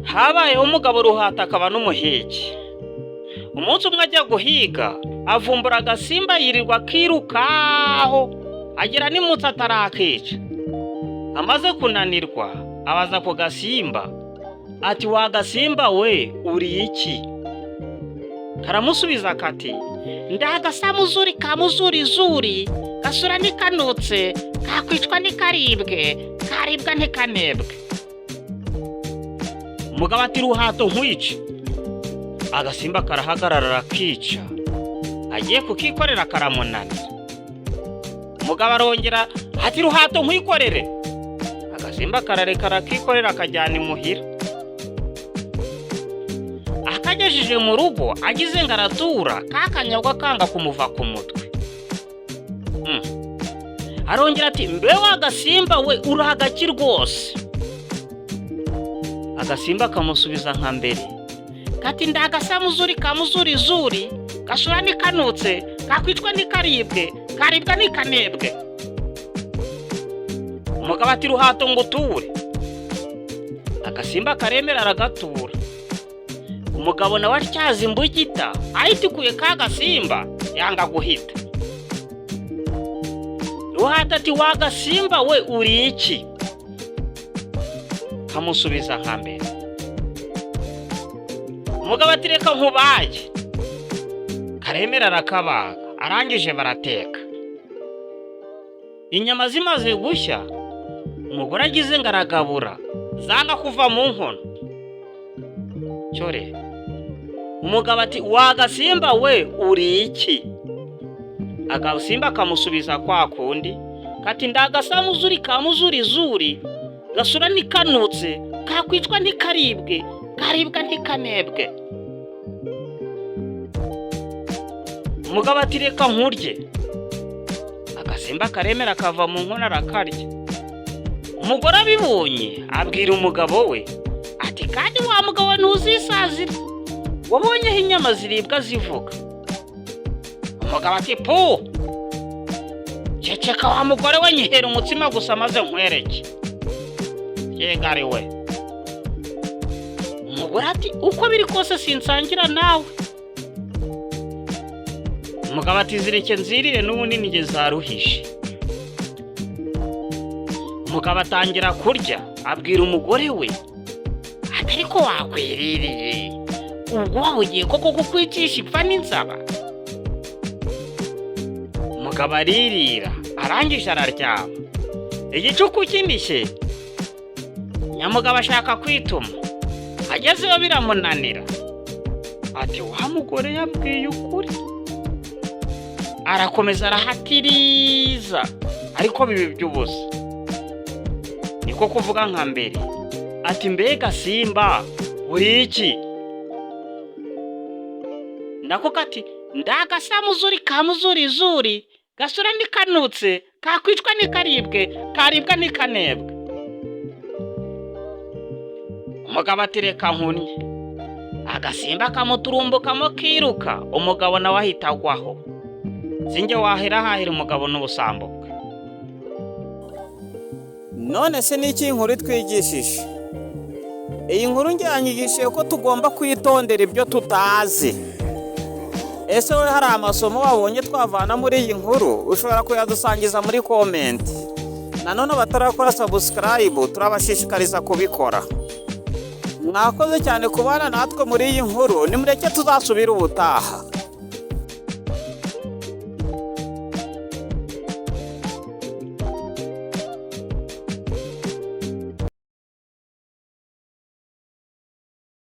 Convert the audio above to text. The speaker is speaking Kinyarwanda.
Habayeho umugabo ruhata akaba n'umuhigi. Umunsi umwe ajya guhiga, avumbura agasimba yirirwa akirukaho, agera n'imutsi atarakica. Amaze kunanirwa, abaza ku gasimba, ati wa gasimba we uri iki? Karamusubiza kati, ndagasamuzuri kamuzurizuri, gasura nikanutse, kakwicwa nikaribwe, karibwa ntikanebwe. Umugabo ati ruhato nkwice. Agasimba karahagarara rakica, agiye kukikorera karamunanira. Umugabo arongera ati ruhato nkwikorere. Agasimba karareka rakikorera akajyana imuhira. Akagejeje mu rugo agize ngo aratura, kakanyagwa kanga kumuva ku mutwe. Arongera ati mbe wa gasimba we urahagaki rwose. Agasimba kamusubiza nka mbere, kati ndagasamuzuri kamuzurizuri, gasura nikanutse, kakwicwa nikaribwe, karibwa nikanebwe. Umugabo ati ruhato ngo uture. Agasimba karemera aragatura. Umugabo nawe atyaza imbugita, ayitikuye ka gasimba yanga guhita. Ruhato ati wa gasimba we uri iki? Kamusubiza nka mbere. Umugabo ati reka nkubaye. Karemera arakabaga, arangije barateka. Inyama zimaze gushya, umugore agize ngo aragabura, zanga kuva mu nkono. Cyore. Umugabo ati wa gasimba we uri iki? Agasimba kamusubiza kwa kundi, kati ndagasamuzuri kamuzurizuri, gasura nikanutse, kakwicwa nikaribwe, karibwa ntikanebwe. Umugabo ati reka nkurye. Agasimba karemera kava mu nkono arakarya. Umugore abibonye abwira umugabo we ati kandi wa mugabo ntuzisazira, wabonyeho inyama ziribwa zivuga. Umugabo ati pu, ceceka wa mugore we nyihera umutsima gusa maze nkwereke. Yegari we. Umugore ati uko biri kose sinsangira nawe. Umugabo ati zireke nzirire n'ubundi nige zaruhishe. Umugabo atangira kurya, abwira umugore we ati ariko wakwiririye, ubwo wabugiye koko kukwicisha ipfa n'inzaba. Umugabo aririra, arangije araryama. Igicuku kindishye, nyamugabo ashaka kwituma, agezeyo biramunanira. Ati wa mugore yabwiye ukuri. Arakomeza arahatiriza, ariko bibi by'ubusa. Niko kuvuga nka mbere, ati mbega simba uri iki? Nako kati ndagasamuzuri kamuzurizuri, gasura nikanutse, kakwicwa nikaribwe, karibwa nikanebwe. Umugabo ati reka nkunye. Agasimba kamuturumbukamo kiruka, umugabo nawe ahita agwaho. Sinjye wahera hahira umugabo n'ubusambo bwe. None se niki inkuru twigishije? Iyi nkuru njyanyigishije ko tugomba kwitondera ibyo tutazi. Ese we hari amasomo wabonye twavana muri iyi nkuru? Ushobora kuyadusangiza muri comment. Nanone batarakora subscribe turabashishikariza kubikora. Mwakoze cyane kubana natwe muri iyi nkuru, nimureke tuzasubira ubutaha.